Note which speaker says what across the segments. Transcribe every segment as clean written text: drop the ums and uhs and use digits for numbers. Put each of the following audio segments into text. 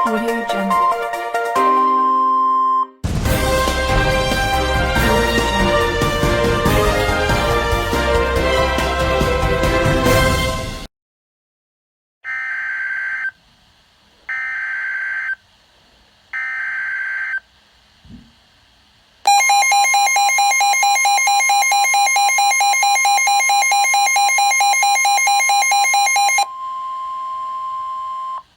Speaker 1: Audio Jungle.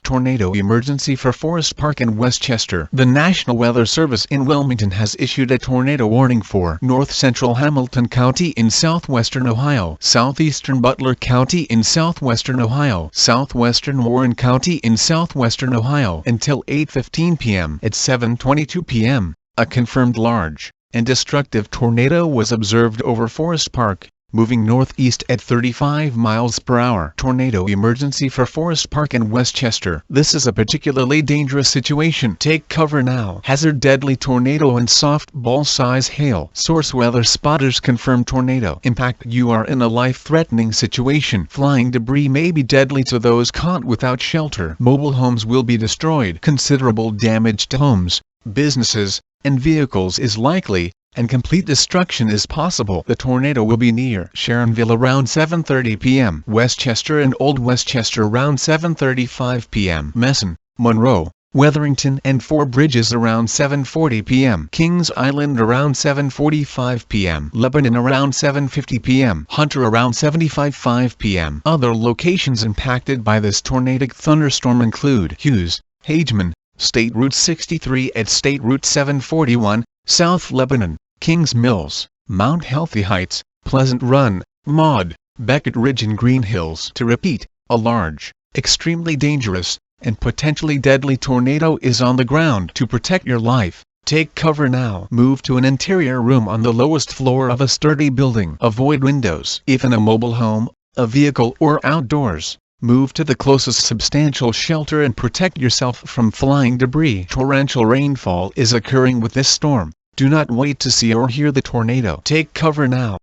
Speaker 2: Tornado emergency for Forest Park in Westchester. The National Weather Service in Wilmington has issued a tornado warning for north-central Hamilton County in southwestern Ohio, southeastern Butler County in southwestern Ohio, southwestern Warren County in southwestern Ohio until 8:15 p.m. At 7:22 p.m., a confirmed large and destructive tornado was observed over Forest Park, moving northeast at 35 miles per hour. Tornado emergency for Forest Park in Westchester. This is a particularly dangerous situation. Take cover now. Hazard: deadly tornado and softball-size hail. Source: weather spotters confirm tornado impact. You are in a life-threatening situation. Flying debris may be deadly to those caught without shelter. Mobile homes will be destroyed. Considerable damage to homes, businesses, and vehicles is likely, and complete destruction is possible. The tornado will be near Sharonville around 7:30 p.m. Westchester and Old Westchester around 7:35 p.m. Messon, Monroe, Wetherington and Four Bridges around 7:40 p.m. Kings Island around 7:45 p.m. Lebanon around 7:50 p.m. Hunter around 7:55 p.m. Other locations impacted by this tornadic thunderstorm include Hughes, Hageman, State Route 63 at State Route 741, South Lebanon, Kings Mills, Mount Healthy Heights, Pleasant Run, Maud, Beckett Ridge and Green Hills. To repeat, a large, extremely dangerous, and potentially deadly tornado is on the ground. To protect your life, take cover now. Move to an interior room on the lowest floor of a sturdy building. Avoid windows. If in a mobile home, a vehicle or outdoors, move to the closest substantial shelter and protect yourself from flying debris. Torrential rainfall is occurring with this storm. Do not wait to see or hear the tornado. Take cover now.